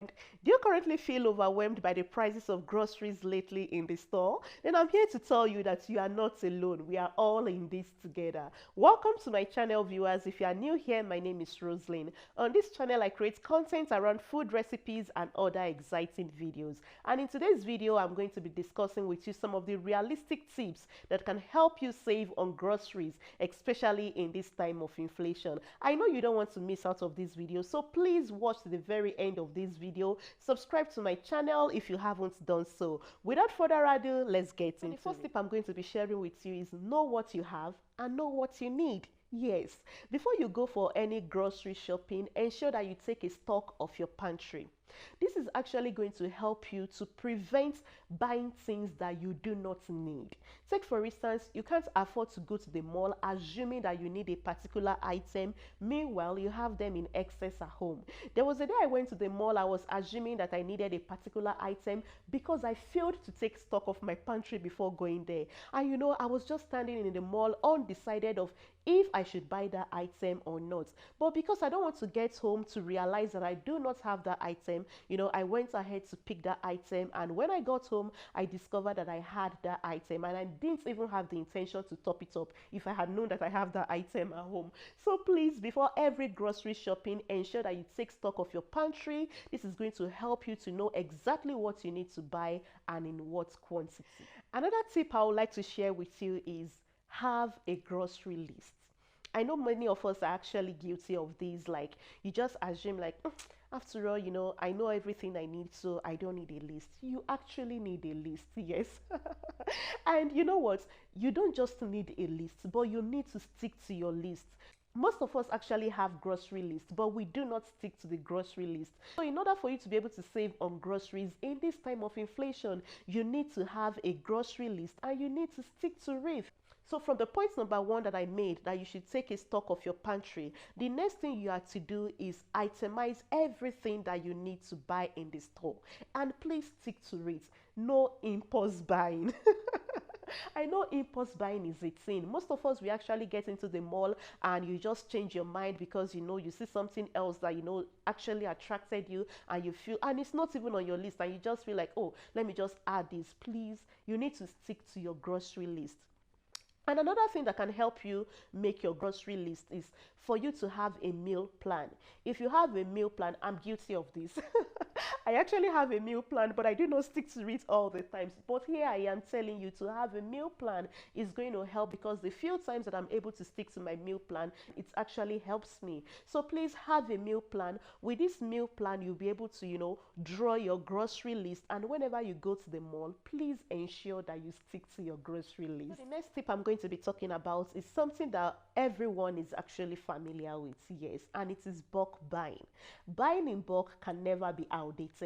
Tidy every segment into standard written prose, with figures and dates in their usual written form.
Do you currently feel overwhelmed by the prices of groceries lately in the store? Then I'm here to tell you that you are not alone. We are all in this together. Welcome to my channel, viewers. If you are new here, my name is Roseline. On this channel, I create content around food recipes and other exciting videos. And in today's video, I'm going to be discussing with you some of the realistic tips that can help you save on groceries, especially in this time of inflation. I know you don't want to miss out of this video, so please watch to the very end of this video. Subscribe to my channel if you haven't done so. Without further ado, let's get into it. The first tip I'm going to be sharing with you is know what you have and know what you need. Yes, before you go for any grocery shopping, ensure that you take a stock of your pantry. This is actually going to help you to prevent buying things that you do not need. Take for instance, you can't afford to go to the mall assuming that you need a particular item. Meanwhile, you have them in excess at home. There was a day I went to the mall, I was assuming that I needed a particular item because I failed to take stock of my pantry before going there. And I was just standing in the mall undecided of if I should buy that item or not. But because I don't want to get home to realize that I do not have that item, I went ahead to pick that item, and when I got home, I discovered that I had that item, and I didn't even have the intention to top it up if I had known that I have that item at home. So please, before every grocery shopping, ensure that you take stock of your pantry. This is going to help you to know exactly what you need to buy and in what quantity. Another tip I would like to share with you is have a grocery list. I know many of us are actually guilty of these. Like, you just assume, like, after all, I know everything I need, so I don't need a list. You actually need a list, yes. And you know what? You don't just need a list, but you need to stick to your list. Most of us actually have grocery lists, but we do not stick to the grocery list. So in order for you to be able to save on groceries in this time of inflation, you need to have a grocery list and you need to stick to it. So from the point number one that I made, that you should take a stock of your pantry, the next thing you have to do is itemize everything that you need to buy in the store. And please stick to it. No impulse buying. I know impulse buying is a thing. Most of us, we actually get into the mall and you just change your mind because you see something else that actually attracted you, and you feel, and it's not even on your list, and you just feel like, oh, let me just add this. Please, you need to stick to your grocery list. And another thing that can help you make your grocery list is for you to have a meal plan. If you have a meal plan, I'm guilty of this. I actually have a meal plan, but I do not stick to it all the times. But here I am telling you to have a meal plan is going to help, because the few times that I'm able to stick to my meal plan, it actually helps me. So please have a meal plan. With this meal plan, you'll be able to, draw your grocery list. And whenever you go to the mall, please ensure that you stick to your grocery list. So the next tip I'm going to be talking about is something that everyone is actually familiar with, yes, and it is bulk buying. Buying in bulk can never be outdated.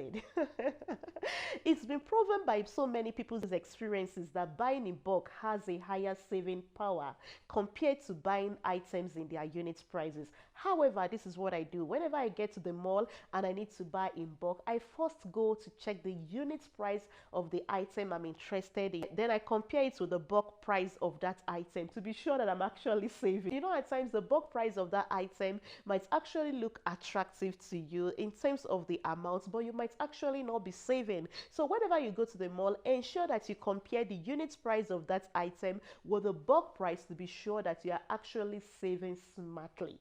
It's been proven by so many people's experiences that buying in bulk has a higher saving power compared to buying items in their unit prices. However, this is what I do. Whenever I get to the mall and I need to buy in bulk, I first go to check the unit price of the item I'm interested in. Then I compare it with the bulk price of that item to be sure that I'm actually saving. At times the bulk price of that item might actually look attractive to you in terms of the amount, but you might actually not be saving. So whenever you go to the mall, ensure that you compare the unit price of that item with the bulk price to be sure that you are actually saving smartly.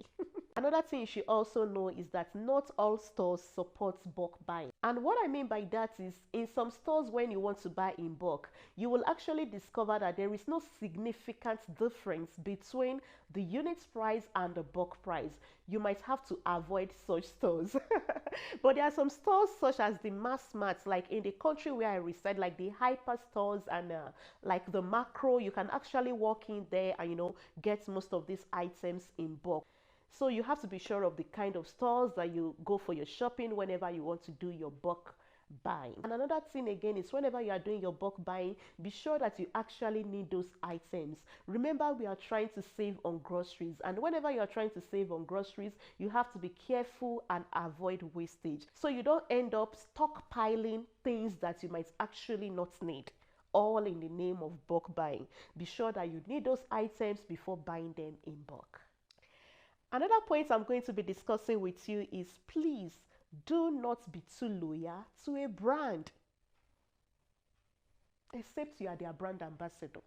Another thing you should also know is that not all stores support bulk buying. And what I mean by that is, in some stores, when you want to buy in bulk, you will actually discover that there is no significant difference between the unit price and the bulk price. You might have to avoid such stores. But there are some stores such as the mass marts, like in the country where I reside, like the hyper stores and like the macro. You can actually walk in there and get most of these items in bulk. So you have to be sure of the kind of stores that you go for your shopping whenever you want to do your bulk buying. And another thing again is, whenever you are doing your bulk buying, be sure that you actually need those items. Remember, we are trying to save on groceries, and whenever you are trying to save on groceries, you have to be careful and avoid wastage, so you don't end up stockpiling things that you might actually not need, all in the name of bulk buying. Be sure that you need those items before buying them in bulk. Another point I'm going to be discussing with you is, please Do not be too loyal to a brand, except you are their brand ambassador.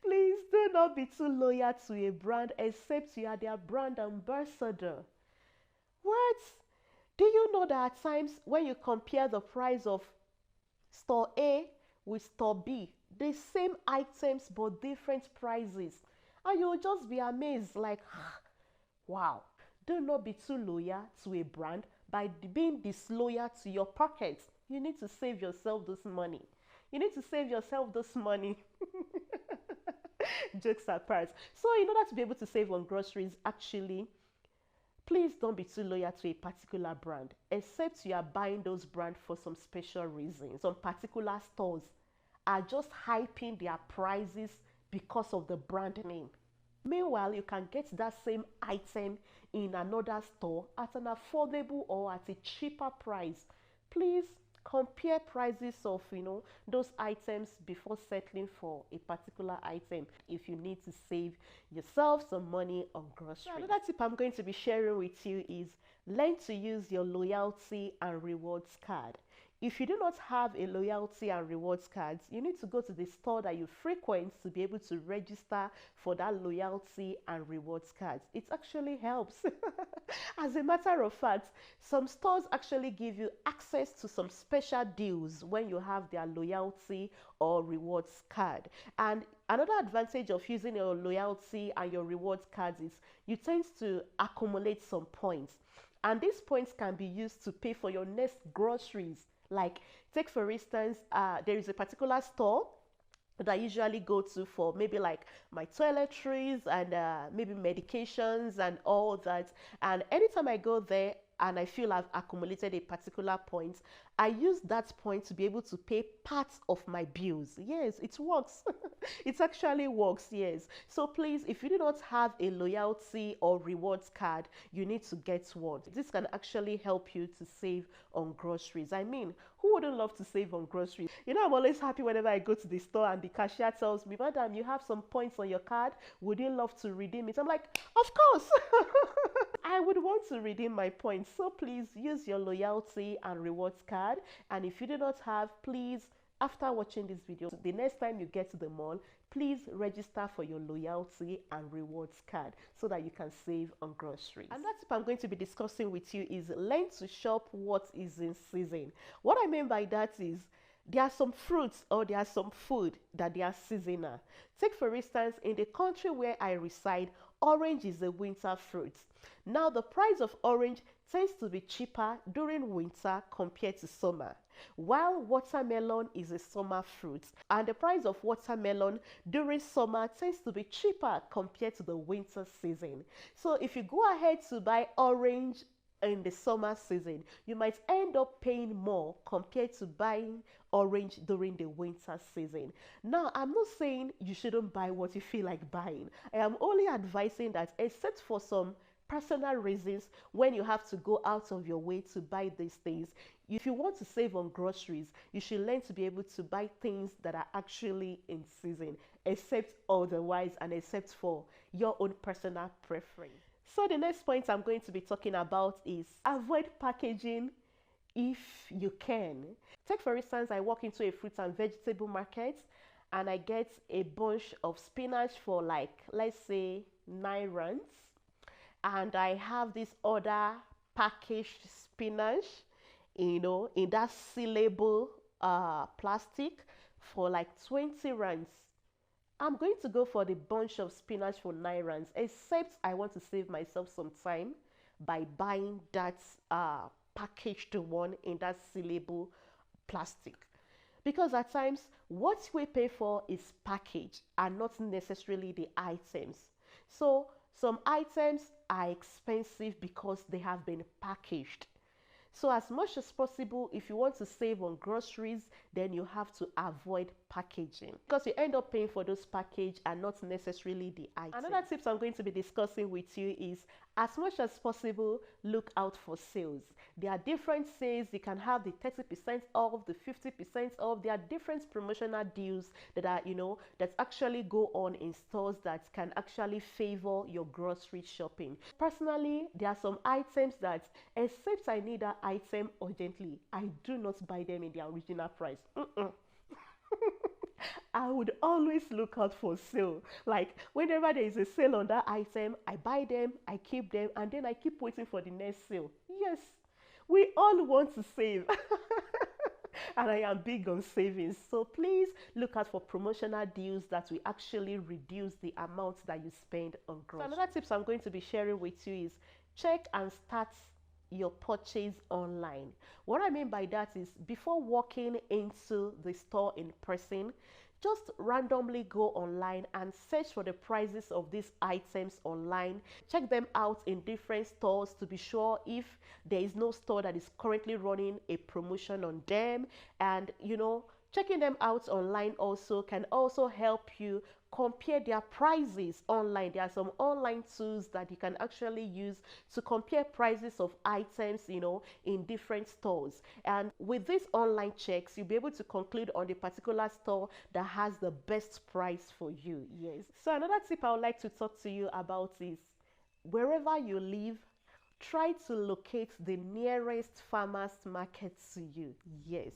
Please do not be too loyal to a brand except you are their brand ambassador. What? Do you know that at times when you compare the price of store A with store B, the same items but different prices, and you'll just be amazed like, wow. Do not be too loyal to a brand by being disloyal to your pockets. You need to save yourself this money. You need to save yourself this money. Jokes apart. So, in order to be able to save on groceries, actually, please don't be too loyal to a particular brand, except you are buying those brands for some special reasons. Some particular stores are just hyping their prices because of the brand name. Meanwhile, you can get that same item in another store at an affordable or at a cheaper price. Please compare prices of those items before settling for a particular item if you need to save yourself some money on groceries. So another tip I'm going to be sharing with you is learn to use your loyalty and rewards card. If you do not have a loyalty and rewards cards, you need to go to the store that you frequent to be able to register for that loyalty and rewards cards. It actually helps. As a matter of fact, some stores actually give you access to some special deals when you have their loyalty or rewards card. And another advantage of using your loyalty and your rewards cards is you tend to accumulate some points. And these points can be used to pay for your next groceries. Like, take for instance, there is a particular store that I usually go to for maybe like my toiletries and maybe medications and all that. And anytime I go there and I feel I've accumulated a particular point, I use that point to be able to pay parts of my bills. Yes, it works. It actually works, yes. So please, if you do not have a loyalty or rewards card, you need to get one. This can actually help you to save on groceries. I mean, who wouldn't love to save on groceries? I'm always happy whenever I go to the store and the cashier tells me, "Madam, you have some points on your card. Would you love to redeem it?" I'm like, "Of course." I would want to redeem my points. So please use your loyalty and rewards card. And if you do not have, please, after watching this video, the next time you get to the mall, please register for your loyalty and rewards card so that you can save on groceries. And that tip I'm going to be discussing with you is learn to shop what is in season. What I mean by that is there are some fruits or there are some food that they are seasonal. Take for instance, in the country where I reside, orange is a winter fruit. Now the price of orange tends to be cheaper during winter compared to summer, while watermelon is a summer fruit, and the price of watermelon during summer tends to be cheaper compared to the winter season. So if you go ahead to buy orange in the summer season, you might end up paying more compared to buying orange during the winter season. Now, I'm not saying you shouldn't buy what you feel like buying. I am only advising that, except for some personal reasons, when you have to go out of your way to buy these things, if you want to save on groceries, you should learn to be able to buy things that are actually in season, except otherwise and except for your own personal preference. So the next point I'm going to be talking about is avoid packaging if you can. Take for instance, I walk into a fruit and vegetable market and I get a bunch of spinach for like, let's say 9 rands. And I have this other packaged spinach, in that sealable plastic for like 20 rands. I'm going to go for the bunch of spinach for 9 rands, except I want to save myself some time by buying that packaged one in that sealable plastic. Because at times, what we pay for is package and not necessarily the items. So some items are expensive because they have been packaged. So as much as possible, if you want to save on groceries, then you have to avoid packaging, because you end up paying for those package and not necessarily the item. Another tips I'm going to be discussing with you is As much as possible, look out for sales. There are different sales. You can have the 30% off, the 50% off. There are different promotional deals that are, that actually go on in stores that can actually favor your grocery shopping. Personally, there are some items that, except I need that item urgently, I do not buy them in their original price. I would always look out for sale. Like whenever there is a sale on that item, I buy them, I keep them, and then I keep waiting for the next sale. Yes, we all want to save. And I am big on savings. So please look out for promotional deals that will actually reduce the amount that you spend on groceries. So another tips I'm going to be sharing with you is check and start your purchase online. What I mean by that is before walking into the store in person, just randomly go online and search for the prices of these items online. Check them out in different stores to be sure if there is no store that is currently running a promotion on them. And checking them out online also can also help you compare their prices online. There are some online tools that you can actually use to compare prices of items, in different stores. And with these online checks, you'll be able to conclude on the particular store that has the best price for you. Yes. So another tip I would like to talk to you about is wherever you live, try to locate the nearest farmers market to you. Yes.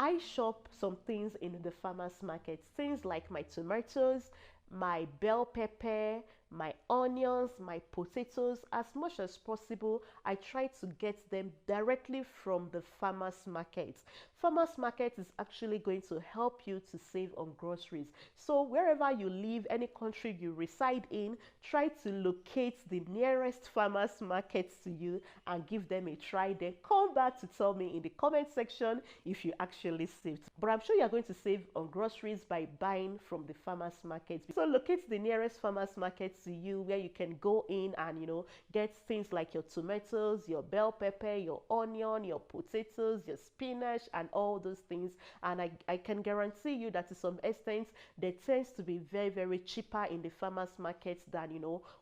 I shop some things in the farmers market, things like my tomatoes, my bell pepper, my onions, my potatoes. As much as possible, I try to get them directly from the farmers market. Farmers market is actually going to help you to save on groceries. So wherever you live, any country you reside in, try to locate the nearest farmers market to you and give them a try. Then come back to tell me in the comment section if you actually saved. But I'm sure you're going to save on groceries by buying from the farmers market. So locate the nearest farmers market to you where you can go in and get things like your tomatoes, your bell pepper, your onion, your potatoes, your spinach, and all those things. And I can guarantee you that to some extent there tends to be very, very cheaper in the farmers markets than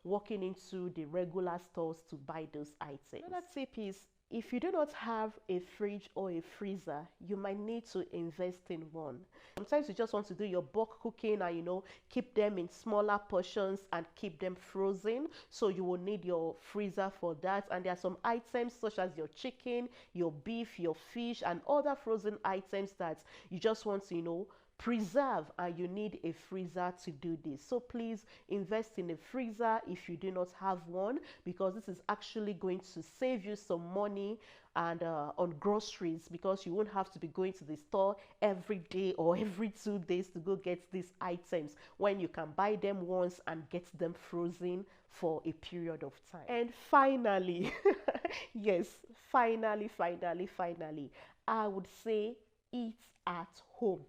walking into the regular stores to buy those items. Another tip is, if you do not have a fridge or a freezer, you might need to invest in one. Sometimes you just want to do your bulk cooking and keep them in smaller portions and keep them frozen. So you will need your freezer for that. And there are some items such as your chicken, your beef, your fish, and other frozen items that you just want to preserve, and you need a freezer to do this. So please invest in a freezer if you do not have one, because this is actually going to save you some money and on groceries, because you won't have to be going to the store every day or every 2 days to go get these items, when you can buy them once and get them frozen for a period of time. And finally, yes, finally, I would say eat at home.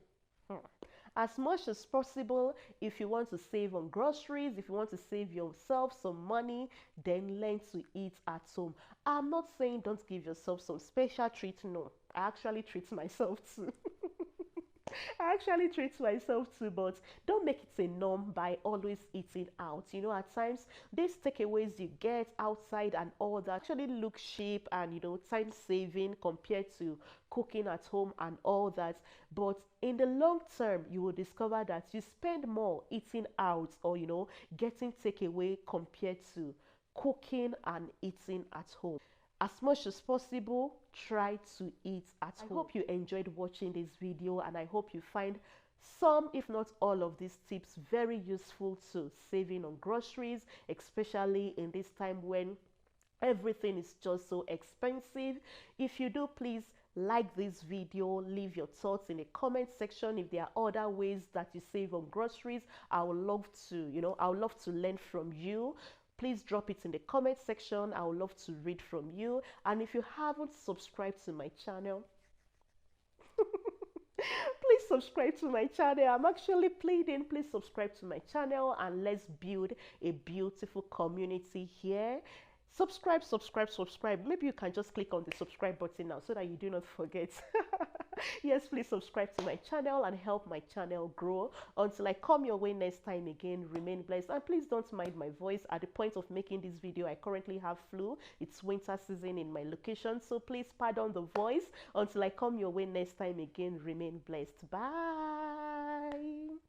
As much as possible, if you want to save on groceries, if you want to save yourself some money, then learn to eat at home. I'm not saying don't give yourself some special treat. No, I actually treat myself too. I actually treat myself too, but don't make it a norm by always eating out. At times, these takeaways you get outside and all that actually look cheap and, time saving compared to cooking at home and all that. But in the long term, you will discover that you spend more eating out or, getting takeaway compared to cooking and eating at home. As much as possible, try to eat at home. I hope you enjoyed watching this video, and I hope you find some, if not all, of these tips very useful to saving on groceries, especially in this time when everything is just so expensive. If you do, please like this video, leave your thoughts in the comment section. If there are other ways that you save on groceries, I would love to, I would love to learn from you. Please drop it in the comment section. I would love to read from you. And if you haven't subscribed to my channel, please subscribe to my channel. I'm actually pleading, please subscribe to my channel and let's build a beautiful community here. Subscribe. Maybe you can just click on the subscribe button now so that you do not forget. Yes, please subscribe to my channel and help my channel grow. Until I come your way next time again, remain blessed. And please don't mind my voice. At the point of making this video, I currently have flu. It's winter season in my location, so please pardon the voice. Until I come your way next time again, remain blessed. Bye.